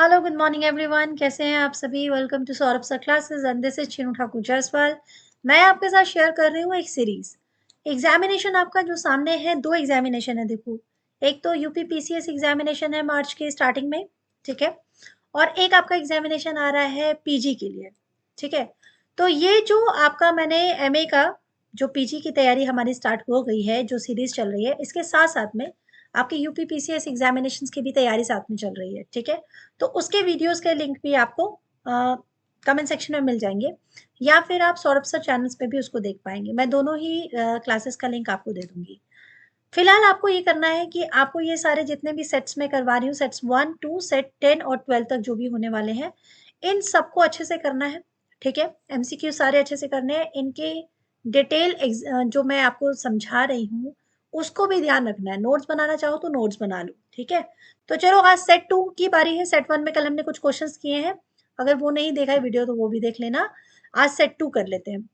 Hello, good morning everyone. कैसे हैं आप सभी? Welcome to Saurabh sir classes and this is Chinu Thakur Jaiswal. मैं आपके साथ शेयर कर रही हूँ एक सीरीज। एग्जामिनेशन आपका जो सामने है, दो एग्जामिनेशन है। देखो, एक तो यूपी पीसीएस एग्जामिनेशन है मार्च के स्टार्टिंग में, ठीक है, और एक आपका एग्जामिनेशन आ रहा है पीजी के लिए, ठीक है। तो ये जो आपका मैंने एमए का जो पीजी की तैयारी हमारी स्टार्ट हो गई है, जो सीरीज चल रही है, इसके साथ साथ में आपके यूपी पीसीएस एग्जामिनेशंस की भी तैयारी साथ में चल रही है, ठीक है। तो उसके वीडियोस के लिंक भी आपको कमेंट सेक्शन में मिल जाएंगे, या फिर आप सौरभ सर चैनल्स पे भी उसको देख पाएंगे। मैं दोनों ही क्लासेस का लिंक आपको दे दूंगी। फिलहाल आपको ये करना है कि आपको ये सारे जितने भी सेट्स में करवा रही हूँ, सेट्स 1 2 सेट 10 और 12 तक जो भी होने वाले हैं, इन सबको अच्छे से करना है, ठीक है। एमसीक्यू सारे अच्छे से करने हैं, इनके डिटेल जो मैं आपको समझा रही हूँ उसको भी ध्यान रखना है। नोट्स बनाना चाहो तो नोट्स बना लो, ठीक है। तो चलो, आज सेट 2 की बारी है। सेट 1 में कल हमने कुछ क्वेश्चंस किए हैं, अगर वो नहीं देखा है वीडियो तो वो भी देख लेना। आज सेट 2 कर लेते हैं।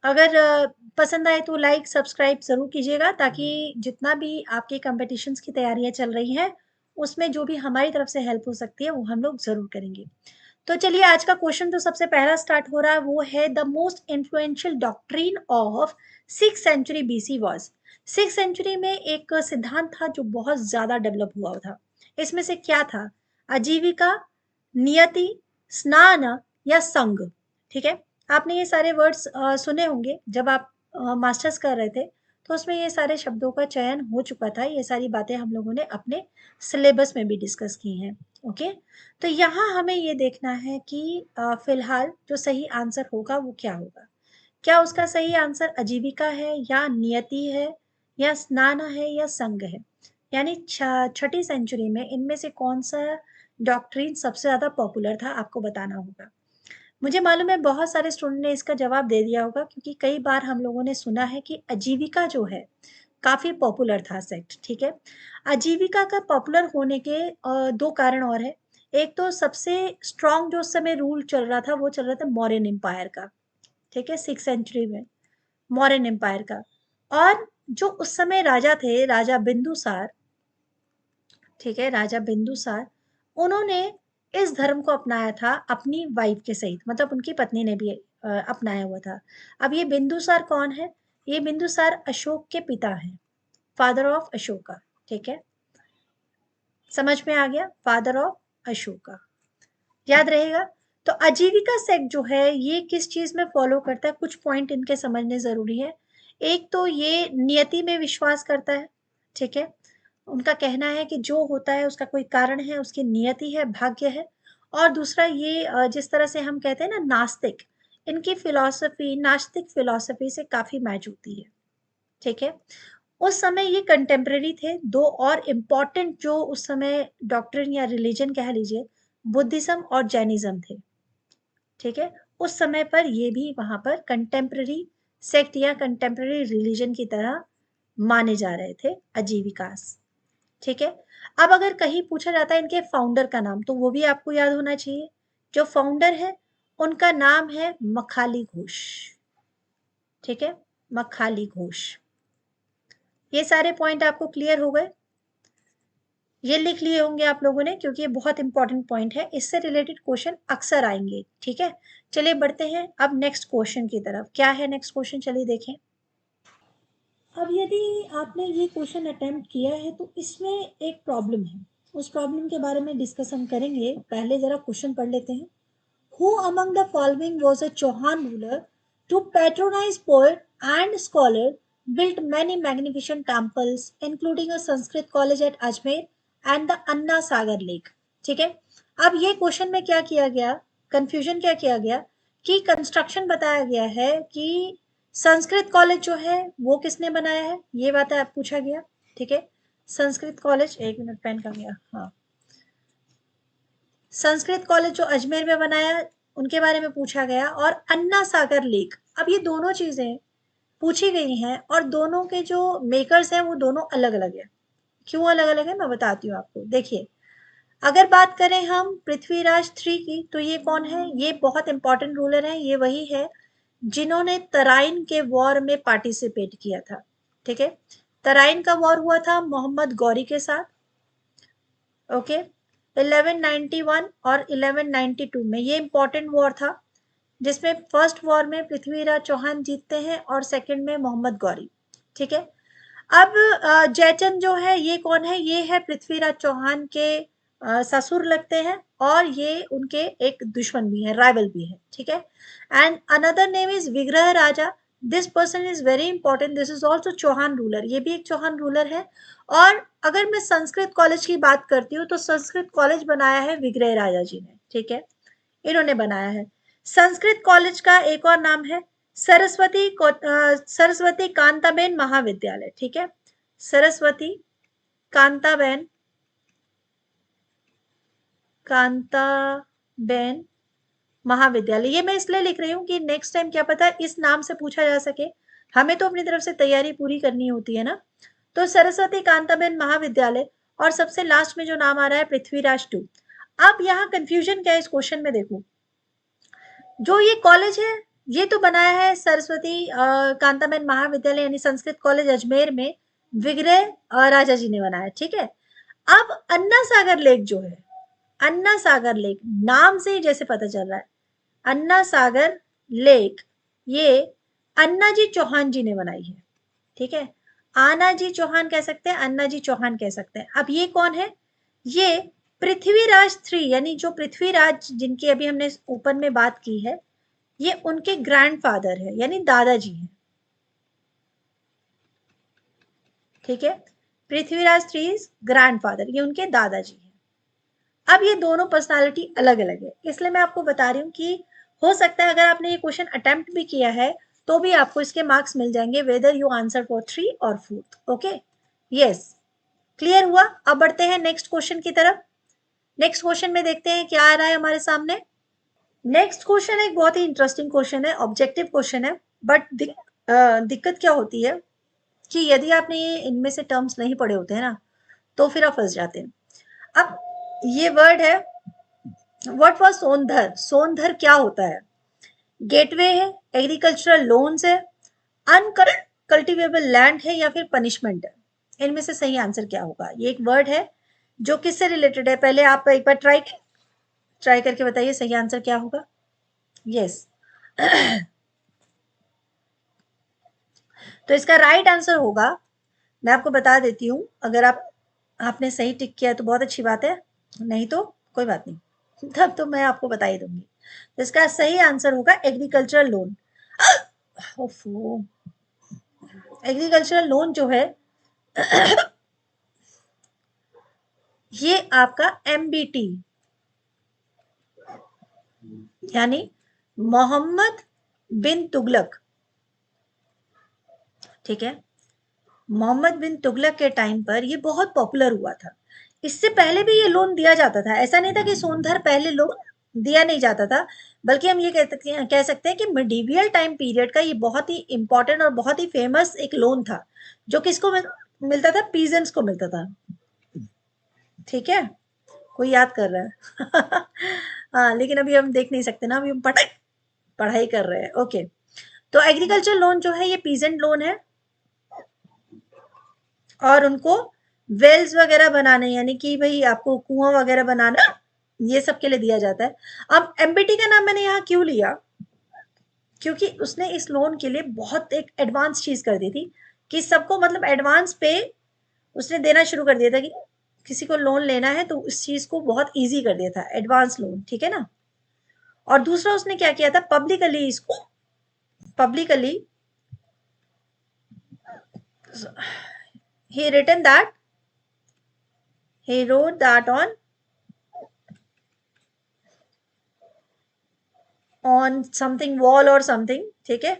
अगर पसंद आए तो लाइक सब्सक्राइब ज़रूर कीजिएगा, ताकि जितना भी आपके कॉम्पिटिशन्स की तैयारियां चल रही हैं उसमें जो भी हमारी तरफ से हेल्प हो सकती है वो हम लोग ज़रूर करेंगे। तो चलिए, आज का क्वेश्चन जो सबसे पहला स्टार्ट हो रहा है वो है, the most influential doctrine of 6th century BC was. 6th century में एक सिद्धांत था जो बहुत ज़्यादा डेवलप हुआ था। इसमें से क्या था? आजीविका, नियति, स्नान या संघ, ठीक है। आपने ये सारे वर्ड्स सुने होंगे जब आप मास्टर्स कर रहे थे, तो उसमें ये सारे शब्दों का चयन हो चुका था। ये सारी बातें हम लोगों ने अपने सिलेबस में भी डिस्कस की हैं। ओके, तो यहाँ हमें ये देखना है कि फिलहाल जो सही आंसर होगा वो क्या होगा। क्या उसका सही आंसर आजीविका है, या नियति है, या स्नान है, या संघ है? यानी छठी सेंचुरी में इनमें से कौन सा डॉक्ट्रिन सबसे ज्यादा पॉपुलर था, आपको बताना होगा। मुझे मालूम है बहुत सारे स्टूडेंट ने इसका जवाब दे दिया होगा, क्योंकि कई बार हम लोगों ने सुना है कि आजीविका जो है काफी पॉपुलर था सेक्ट, ठीक है। आजीविका का पॉपुलर होने के दो कारण और है। एक तो सबसे स्ट्रांग जो उस समय रूल चल रहा था वो चल रहा था मौर्यन एम्पायर का, ठीक है, 6th century में मौर्यन एम्पायर का। और जो उस समय राजा थे, राजा बिंदुसार, ठीक है, राजा बिंदुसार, उन्होंने इस धर्म को अपनाया था अपनी वाइफ के सहित, मतलब उनकी पत्नी ने भी अपनाया हुआ था। अब ये बिंदुसार कौन है? ये बिंदुसार अशोक के पिता हैं, फादर ऑफ अशोका, ठीक है। समझ में आ गया? फादर ऑफ अशोका, याद रहेगा। तो आजीविका सेक्ट जो है ये किस चीज में फॉलो करता है, कुछ पॉइंट इनके समझने जरूरी है। एक तो ये नियति में विश्वास करता है, ठीक है। उनका कहना है कि जो होता है उसका कोई कारण है, उसकी नियति है, भाग्य है। और दूसरा ये जिस तरह से हम कहते हैं ना नास्तिक, इनकी फिलॉसफी नास्तिक फिलॉसफी से काफी मैच होती है, ठीक है। उस समय ये कंटेम्प्रेरी थे। दो और इम्पॉर्टेंट जो उस समय डॉक्ट्रिन या रिलीजन कह लीजिए, बुद्धिज्म और जैनिज्म थे, ठीक है। उस समय पर ये भी वहां पर कंटेम्प्रेरी सेक्ट या कंटेम्प्रेरी रिलीजन की तरह माने जा रहे थे, आजीविकास, ठीक है। अब अगर कहीं पूछा जाता है इनके फाउंडर का नाम, तो वो भी आपको याद होना चाहिए। जो फाउंडर है उनका नाम है मखाली घोष, ठीक है, मखाली घोष। ये सारे पॉइंट आपको क्लियर हो गए? ये लिख लिए होंगे आप लोगों ने, क्योंकि ये बहुत इंपॉर्टेंट पॉइंट है, इससे रिलेटेड क्वेश्चन अक्सर आएंगे, ठीक है। चलिए बढ़ते हैं अब नेक्स्ट क्वेश्चन की तरफ। क्या है नेक्स्ट क्वेश्चन, चलिए देखें। अब यदि आपने ये क्वेश्चन अटेम्प्ट किया है तो इसमें एक प्रॉब्लम है, उस प्रॉब्लम के बारे में डिस्कस हम करेंगे। पहले जरा क्वेश्चन पढ़ लेते हैं। Who among the following was a Chauhan ruler to patronize poet and scholar, built many magnificent temples, including a Sanskrit college at Ajmer and the Anna Sagar Lake? ठीक है। अब ये क्वेश्चन में क्या किया गया, कंफ्यूजन क्या किया गया कि कंस्ट्रक्शन बताया गया है कि संस्कृत कॉलेज जो है वो किसने बनाया है, ये बात है पूछा गया, ठीक है। संस्कृत कॉलेज, एक मिनट पेन का गया, हाँ, संस्कृत कॉलेज जो अजमेर में बनाया उनके बारे में पूछा गया, और अन्ना सागर लेक। अब ये दोनों चीजें पूछी गई हैं, और दोनों के जो मेकर्स हैं वो दोनों अलग अलग है। क्यों अलग अलग है मैं बताती हूँ आपको। देखिए, अगर बात करें हम पृथ्वीराज 3 की, तो ये कौन है? ये बहुत इंपॉर्टेंट रूलर है। ये वही है जिन्होंने तराइन के वॉर में पार्टिसिपेट किया था, ठीक है। तराइन का वॉर हुआ था मोहम्मद गौरी के साथ, ओके। 1191 और 1192 में। ये इंपॉर्टेंट वॉर था जिसमें फर्स्ट वॉर में पृथ्वीराज चौहान जीतते हैं और सेकंड में मोहम्मद गौरी। ठीक है। अब जयचंद जो है ये कौन है? ये है पृथ्वीराज चौहान के ससुर लगते हैं और ये उनके एक दुश्मन भी है, राइवल भी है। ठीक है। And another name is Vigraha Raja. This person is very important, this is also Chauhan ruler, ये भी एक चौहान रूलर है। और अगर मैं संस्कृत कॉलेज की बात करती हूँ तो संस्कृत कॉलेज बनाया है विग्रह राजा जी ने। ठीक है, इन्होंने बनाया है। संस्कृत कॉलेज का एक और नाम है सरस्वती कांताबेन महाविद्यालय। ठीक है, सरस्वती कांताबेन महाविद्यालय। ये मैं इसलिए लिख रही हूँ कि नेक्स्ट टाइम क्या पता इस नाम से पूछा जा सके, हमें तो अपनी तरफ से तैयारी पूरी करनी होती है ना। तो सरस्वती कांताबेन महाविद्यालय, और सबसे लास्ट में जो नाम आ रहा है पृथ्वीराज टू। अब यहाँ कंफ्यूजन क्या है इस क्वेश्चन में? देखो, जो ये कॉलेज है ये तो बनाया है सरस्वती कांताबेन महाविद्यालय यानी संस्कृत कॉलेज अजमेर में विग्रह राजा जी ने बनाया। ठीक है। अब अन्ना सागर लेक जो है, अन्ना सागर लेक नाम से ही जैसे पता चल रहा है, अन्ना सागर लेक ये अन्ना जी चौहान जी ने बनाई है। ठीक है, आना जी चौहान कह सकते हैं, अन्ना जी चौहान कह सकते हैं। अब ये कौन है? ये पृथ्वीराज थ्री यानी जो पृथ्वीराज जिनकी अभी हमने ऊपर में बात की है, ये उनके ग्रैंडफादर है यानी दादाजी हैं। ठीक है, पृथ्वीराज थ्री ग्रैंडफादर, ये उनके दादाजी हैं। अब ये दोनों पर्सनालिटी अलग अलग है, इसलिए मैं आपको बता रही हूँ कि हो सकता है अगर आपने ये क्वेश्चन अटेम्प्ट भी किया है तो भी आपको इसके मार्क्स मिल जाएंगे वेदर यू आंसर फॉर 3 और 4। ओके, यस, क्लियर हुआ। अब बढ़ते हैं नेक्स्ट क्वेश्चन की तरफ। नेक्स्ट क्वेश्चन में देखते हैं क्या आ रहा है हमारे सामने। नेक्स्ट क्वेश्चन एक बहुत ही इंटरेस्टिंग क्वेश्चन है, ऑब्जेक्टिव क्वेश्चन है, बट दिक्कत क्या होती है कि यदि आपने ये इनमें से टर्म्स नहीं पढ़े होते हैं ना तो फिर आप फंस जाते हैं। अब ये वर्ड है, व्हाट वाज सोनधर? सोनधर क्या होता है? गेटवे है, एग्रीकल्चरल लोन्स है, अनकल्टिवेबल लैंड है, या फिर पनिशमेंट है? इनमें से सही आंसर क्या होगा? ये एक वर्ड है जो किससे रिलेटेड है? पहले आप एक बार ट्राई करके बताइए सही आंसर क्या होगा। यस तो इसका राइट आंसर होगा, मैं आपको बता देती हूँ, अगर आपने सही टिक किया तो बहुत अच्छी बात है, नहीं तो कोई बात नहीं, तब तो मैं आपको बता ही दूंगी। तो इसका सही आंसर होगा एग्रीकल्चरल लोन। एग्रीकल्चरल लोन जो है ये आपका MBT यानी मोहम्मद बिन तुगलक। ठीक है, मोहम्मद बिन तुगलक के टाइम पर ये बहुत पॉपुलर हुआ था। इससे पहले भी ये लोन दिया जाता था, ऐसा नहीं था कि सोनधर पहले लोन दिया नहीं जाता था, बल्कि हम ये कह सकते हैं कि मिडीवियल टाइम पीरियड का ये बहुत ही इंपॉर्टेंट और बहुत ही फेमस एक लोन था जो किसको मिलता था? पीजेंट्स को मिलता था। ठीक है, कोई याद कर रहा है हाँ, लेकिन अभी हम देख नहीं सकते ना, अभी हम पढ़ाई कर रहे हैं। ओके, तो एग्रीकल्चर लोन जो है ये पीजेंट लोन है और उनको वेल्स वगैरह बनाने यानी कि भाई आपको कुआं वगैरह बनाना ये सब के लिए दिया जाता है। अब MBT का नाम मैंने यहाँ क्यों लिया? क्योंकि उसने इस लोन के लिए बहुत एक एडवांस चीज कर दी थी कि सबको मतलब एडवांस पे उसने देना शुरू कर दिया था कि किसी को लोन लेना है तो इस चीज को बहुत इजी कर दिया था, एडवांस लोन। ठीक है ना। और दूसरा उसने क्या किया था? Publicly he written that he wrote that on something wall or something। ठीक है,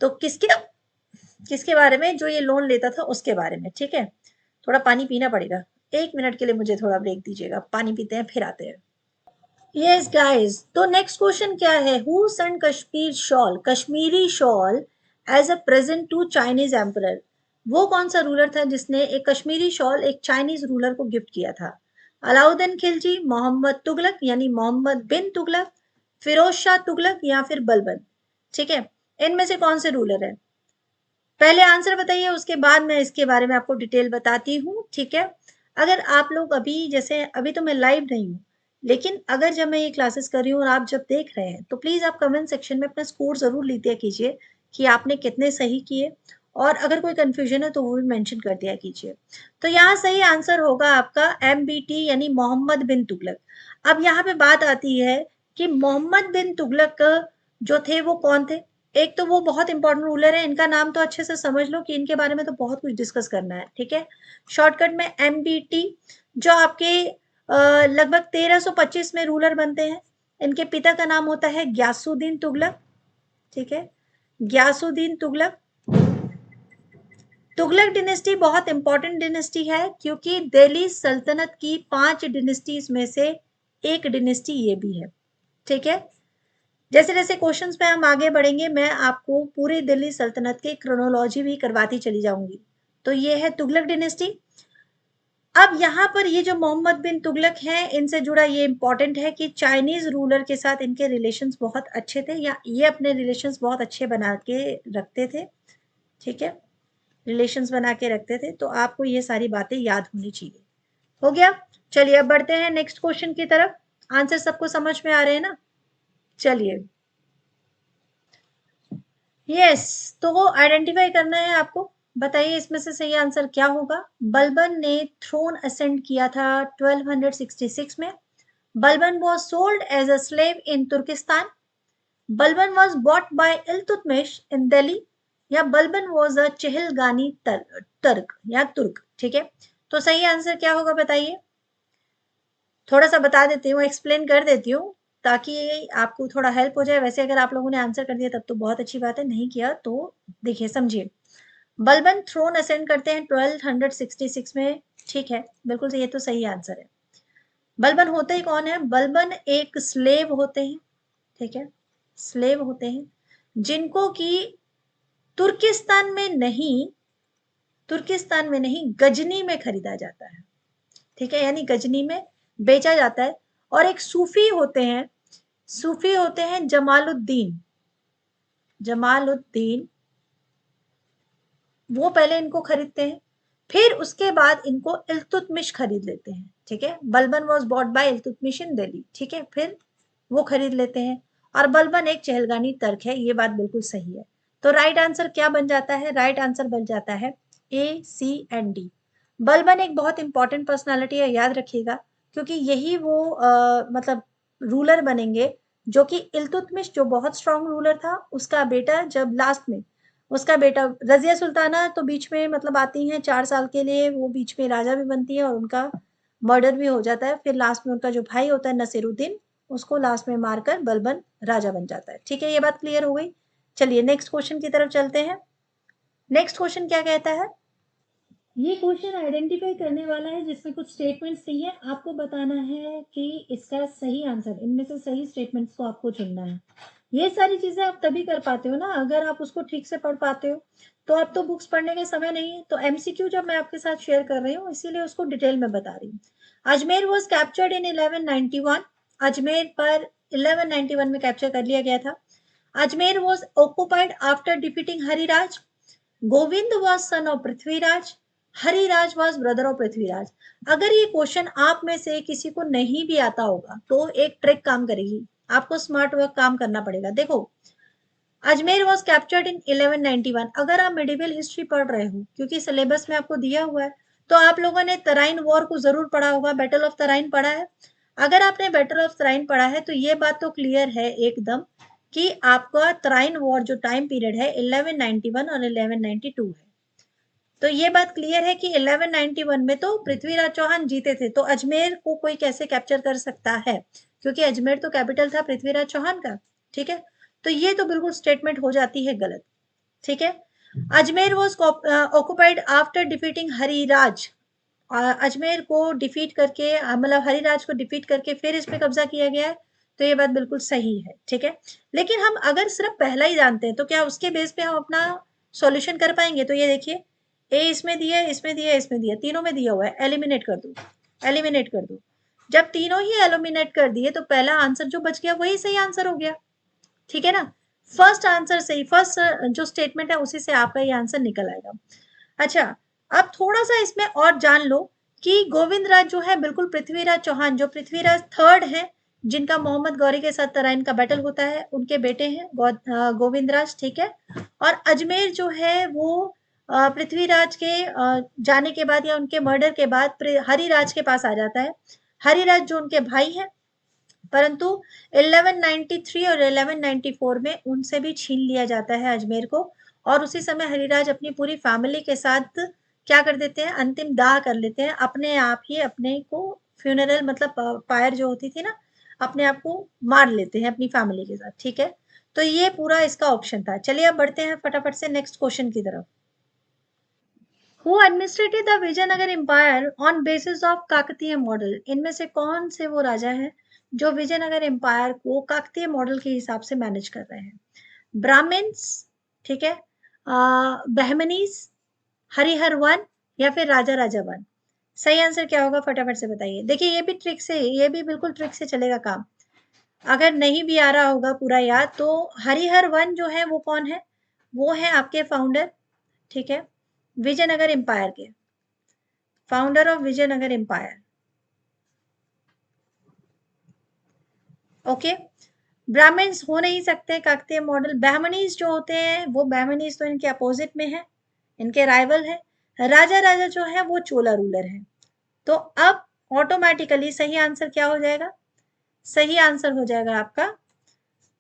तो किसके बारे में? जो ये लोन लेता था उसके बारे में। ठीक है, थोड़ा पानी पीना पड़ेगा, 1 मिनट के लिए मुझे थोड़ा ब्रेक दीजिएगा, पानी पीते हैं फिर आते हैं। यस गाइस, तो नेक्स्ट क्वेश्चन क्या है? Who sent Kashmiri shawl as a present to Chinese emperor? वो कौन सा रूलर था जिसने एक कश्मीरी शॉल एक चाइनीज रूलर को गिफ्ट किया था? अलाउद्दीन खिलजी, मोहम्मद तुगलक यानी मोहम्मद बिन तुगलक, फिरोज शाह तुगलक, या फिर बलबन? ठीक है, इनमें से कौन से रूलर है? पहले आंसर बताइए, उसके बाद मैं इसके बारे में आपको डिटेल बताती हूँ। ठीक है, अगर आप लोग अभी, जैसे अभी तो मैं लाइव नहीं हूँ, लेकिन अगर जब मैं ये क्लासेस कर रही हूँ और आप जब देख रहे हैं, तो प्लीज आप कमेंट सेक्शन में अपना स्कोर जरूर लिख दिया कीजिए कि आपने कितने सही किए, और अगर कोई कंफ्यूजन है तो वो भी मेंशन कर दिया कीजिए। तो यहाँ सही आंसर होगा आपका MBT, यानी मोहम्मद बिन तुगलक। अब यहाँ पे बात आती है कि मोहम्मद बिन तुगलक जो थे वो कौन थे। एक तो वो बहुत इंपॉर्टेंट रूलर है, इनका नाम तो अच्छे से समझ लो कि इनके बारे में तो बहुत कुछ डिस्कस करना है, ठीक है। शॉर्टकट में MBT, जो आपके लगभग 1325 में रूलर बनते हैं। इनके पिता का नाम होता है ग्यासुद्दीन तुगलक, ठीक है, ग्यासुद्दीन तुगलक। तुगलक डिनेस्टी बहुत इंपॉर्टेंट डिनेस्टी है, क्योंकि दिल्ली सल्तनत की 5 डिनेस्टीज में से एक डिनेस्टी ये भी है, ठीक है। जैसे जैसे क्वेश्चंस में हम आगे बढ़ेंगे, मैं आपको पूरी दिल्ली सल्तनत की क्रोनोलॉजी भी करवाती चली जाऊंगी। तो ये है तुगलक डिनेस्टी। अब यहाँ पर ये जो मोहम्मद बिन तुगलक हैं, इनसे जुड़ा ये इंपॉर्टेंट है कि चाइनीज रूलर के साथ इनके रिलेशंस बहुत अच्छे थे, या ये अपने रिलेशंस बहुत अच्छे बना के रखते थे, ठीक है, रिलेशंस बना के रखते थे। तो आपको ये सारी बातें याद होनी चाहिए। हो गया। चलिए अब बढ़ते हैं नेक्स्ट क्वेश्चन की तरफ। आंसर सबको समझ में आ रहे हैं ना? चलिए, यस, तो आइडेंटिफाई करना है आपको। बताइए इसमें से सही आंसर क्या होगा। बलबन ने थ्रोन असेंड किया था 1266 में। Balban was sold as a slave in Turkistan. Balban was bought by Iltutmish in Delhi, या बलबन was a चहलगानी तर्क या तुर्क, ठीक है। तो सही आंसर क्या होगा बताइए। थोड़ा सा बता देती हूँ, एक्सप्लेन कर देती हूँ, ताकि आपको थोड़ा हेल्प हो जाए। वैसे अगर आप लोगों ने आंसर कर दिया तब तो बहुत अच्छी बात है, नहीं किया तो देखिए समझिए। बलबन थ्रोन असेंड करते हैं 1266 में, ठीक है, बिल्कुल ये तो सही आंसर है। बलबन होते ही कौन है? बलबन एक स्लेव होते हैं, ठीक है, स्लेव होते हैं, जिनको कि तुर्किस्तान में नहीं, तुर्किस्तान में नहीं, गजनी में खरीदा जाता है, ठीक है, यानी गजनी में बेचा जाता है। और एक सूफी होते हैं, सूफी होते हैं जमालुद्दीन, जमालुद्दीन, वो पहले इनको खरीदते हैं, फिर उसके बाद इनको इल्तुतमिश खरीद लेते हैं, ठीक है। Balban was bought by Iltutmish in Delhi, ठीक है, फिर वो खरीद लेते हैं। और बलबन एक चहलगानी तर्क है, ये बात बिल्कुल सही है। तो राइट आंसर क्या बन जाता है? राइट आंसर बन जाता है A, C and D। Balban एक बहुत इंपॉर्टेंट पर्सनालिटी है, याद रखिएगा, क्योंकि यही वो मतलब रूलर बनेंगे जो कि इल्तुतमिश, जो बहुत स्ट्रांग रूलर था, उसका बेटा जब लास्ट में, उसका बेटा रजिया सुल्ताना तो बीच में मतलब आती हैं 4 साल के लिए, वो बीच में राजा भी बनती है और उनका मर्डर भी हो जाता है। फिर लास्ट में उनका जो भाई होता है नसीरुद्दीन, उसको लास्ट में मारकर बलबन राजा बन जाता है, ठीक है, ये बात क्लियर हो गई। चलिए नेक्स्ट क्वेश्चन की तरफ चलते हैं। नेक्स्ट क्वेश्चन क्या कहता है? ये क्वेश्चन आइडेंटिफाई करने वाला है, जिसमें कुछ स्टेटमेंट्स चाहिए, आपको बताना है कि इसका सही आंसर, इनमें से सही स्टेटमेंट्स को आपको चुनना है। ये सारी चीजें आप तभी कर पाते हो ना अगर आप उसको ठीक से पढ़ पाते हो। तो अब तो बुक्स पढ़ने के समय नहीं है, तो MCQ जब मैं आपके साथ शेयर कर रही हूँ, इसीलिए उसको डिटेल में बता रही हूँ। Ajmer was captured in 1191। Ajmer पर 1191 में कैप्चर कर लिया गया था। Ajmer was occupied after defeating Hariraj. Govind was son of Prithviraj. Hariraj was brother of Prithviraj. अगर ये क्वेश्चन आप में से किसी को नहीं भी आता होगा, तो एक ट्रिक काम करेगी, आपको स्मार्ट वर्क काम करना पड़ेगा। देखो, अजमेर वॉज कैप्चर्ड इन 1191। अगर आप मेडिवल हिस्ट्री पढ़ रहे हो, क्योंकि सिलेबस में आपको दिया हुआ है, तो आप लोगों ने तराइन वॉर को जरूर पढ़ा होगा, बैटल ऑफ तराइन पढ़ा है। अगर आपने बैटल ऑफ तराइन पढ़ा है, तो ये बात तो क्लियर है एकदम कि आपका तराइन वॉर जो टाइम पीरियड है 1191 और 1192 है। तो ये बात क्लियर है कि 1191 में तो पृथ्वीराज चौहान जीते थे, तो अजमेर को कोई कैसे कैप्चर कर सकता है, क्योंकि अजमेर तो कैपिटल था पृथ्वीराज चौहान का, ठीक है। तो ये तो बिल्कुल स्टेटमेंट हो जाती है गलत, ठीक है। Ajmer was occupied after defeating Hariraj. Ajmer को डिफीट करके, मतलब हरिराज को डिफीट करके फिर इस पे कब्जा किया गया है। तो ये बात बिल्कुल सही है, ठीक है। लेकिन हम अगर सिर्फ पहला ही जानते हैं, तो क्या उसके बेस पे हम अपना सॉल्यूशन कर पाएंगे? तो ये देखिए, ए इसमें दिया है, इसमें दिया है, इसमें दिया, तीनों में दिया हुआ है, एलिमिनेट कर दो, एलिमिनेट कर दो। जब तीनों ही एलिमिनेट कर दिए, तो पहला आंसर जो बच गया वही सही आंसर हो गया, ठीक है ना। फर्स्ट आंसर सही, फर्स्ट जो स्टेटमेंट है उसी से आपका ये आंसर निकल आएगा। अच्छा, अब थोड़ा सा इसमें और जान लो कि गोविंदराज जो है बिल्कुल पृथ्वीराज चौहान, जो पृथ्वीराज थर्ड है, जिनका मोहम्मद गौरी के साथ तराइन का बैटल होता है, उनके बेटे हैं गोविंदराज, ठीक है। और अजमेर जो है वो पृथ्वीराज के जाने के बाद या उनके मर्डर के बाद हरिराज के पास आ जाता है। हरिराज जो उनके भाई हैं, परंतु 1193 और 1194 में उनसे भी छीन लिया जाता है अजमेर को, और उसी समय हरिराज अपनी पूरी फैमिली के साथ क्या कर देते हैं, अंतिम दाह कर लेते हैं, अपने आप ही अपने को फ्यूनरल मतलब फायर जो होती थी ना, अपने आप को मार लेते हैं अपनी फैमिली के साथ, ठीक है। तो ये पूरा इसका ऑप्शन था। चलिए अब बढ़ते हैं फटाफट से नेक्स्ट क्वेश्चन की तरफ। Who administered the Vijayanagara empire on basis of Kakatiya model? इनमें से कौन से वो राजा हैं जो विजयनगर एम्पायर को काकतीय मॉडल के हिसाब से मैनेज कर रहे हैं? ब्राह्मण्स, ठीक है, बहमनीज, हरिहर वन, या फिर राजा राजा वन? सही आंसर क्या होगा फटाफट से बताइए। देखिए ये भी ट्रिक से, ये भी बिल्कुल ट्रिक से चलेगा काम। अगर नहीं भी आ रहा होगा पूरा याद, तो हरिहर वन जो है वो कौन है? वो है आपके फाउंडर, ठीक है, विजयनगर एम्पायर के, founder of Vijayanagara empire. Okay, Brahmins हो नहीं सकते काकतीय मॉडल। बहमनीज जो होते हैं वो, बहमनीज तो इनके अपोजिट में है, इनके राइवल है। राजा राजा जो है वो चोला रूलर है। तो अब ऑटोमेटिकली सही आंसर क्या हो जाएगा? सही आंसर हो जाएगा आपका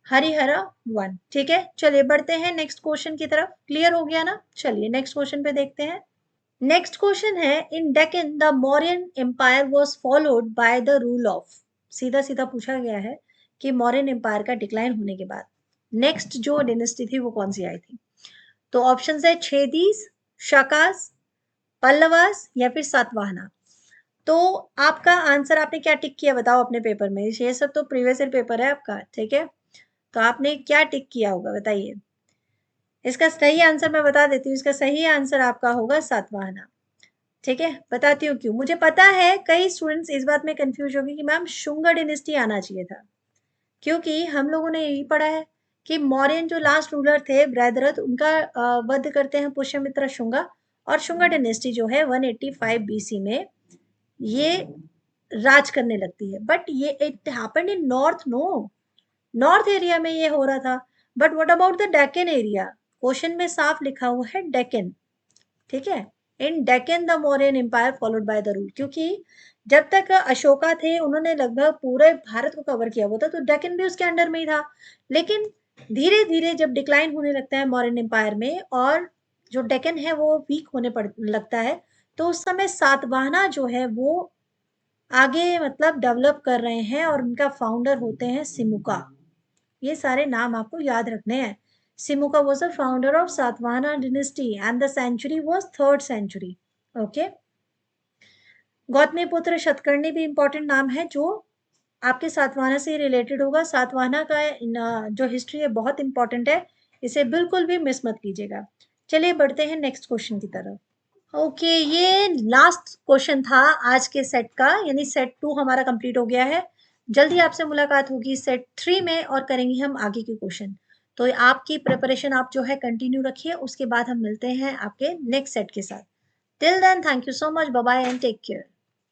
हरिहरा वन, ठीक है। चलिए बढ़ते हैं नेक्स्ट क्वेश्चन की तरफ। क्लियर हो गया ना? चलिए नेक्स्ट क्वेश्चन पे देखते हैं। नेक्स्ट क्वेश्चन है, in Deccan the Mauryan empire was followed by the rule of. सीधा सीधा पूछा गया है कि मौर्यन एम्पायर का डिक्लाइन होने के बाद नेक्स्ट जो डिनेस्टी थी वो कौन सी आई थी? तो ऑप्शंस है छेदीस, शकास, पल्लवास, या फिर सातवाहना। तो आपका आंसर आपने क्या टिक किया बताओ अपने पेपर में? ये सब तो प्रीवियस ईयर पेपर है आपका, ठीक है। तो आपने क्या टिक किया होगा बताइए। इसका सही आंसर मैं बता देती हूँ, इसका सही आंसर आपका होगा सातवाहना, ठीक है। बताती हूँ क्यों। मुझे पता है कई स्टूडेंट्स इस बात में कंफ्यूज होंगे कि मैम शुंगा डिनेस्टी आना चाहिए था, क्योंकि हम लोगों ने यही पढ़ा है कि मौर्यन जो लास्ट रूलर थे बृहद्रथ, उनका वध करते हैं पुष्यमित्र शुंगा, और शुंगा डिनेस्टी जो है 185 बीसी में ये राज करने लगती है। बट ये it happened in north, no, north area में ये हो रहा था। But what about the Deccan area? Question में साफ लिखा हुआ है डेक्कन, ठीक है। In Deccan the Mauryan empire followed by the rule, क्योंकि जब तक अशोका थे उन्होंने लगभग पूरे भारत को कवर किया हुआ था, तो डेक्कन भी उसके अंडर में ही था। लेकिन धीरे धीरे जब डिक्लाइन होने लगता है मौर्यन एम्पायर में, और जो डेक्कन है वो वीक होने पड़ लगता है, तो उस समय सातवाहना जो है वो आगे मतलब डेवलप कर रहे हैं, और उनका फाउंडर होते हैं सिमुका। ये सारे नाम आपको याद रखने हैं। Simuka was the founder of Satvahana dynasty and the century was 3rd century. Okay, Gautamiputra Satakarni भी इंपॉर्टेंट नाम है जो आपके सातवाहना से रिलेटेड होगा। सातवाहना का जो हिस्ट्री है बहुत इंपॉर्टेंट है, इसे बिल्कुल भी मिस मत कीजिएगा। चलिए बढ़ते हैं नेक्स्ट क्वेश्चन की तरफ। ओके, ये लास्ट क्वेश्चन था आज के सेट का, यानी सेट 2 हमारा कंप्लीट हो गया है। जल्दी आपसे मुलाकात होगी सेट 3 में, और करेंगे हम आगे के क्वेश्चन। तो आपकी प्रिपरेशन आप जो है कंटिन्यू रखिए, उसके बाद हम मिलते हैं आपके नेक्स्ट सेट के साथ। Till then thank you so much, bye bye and take care.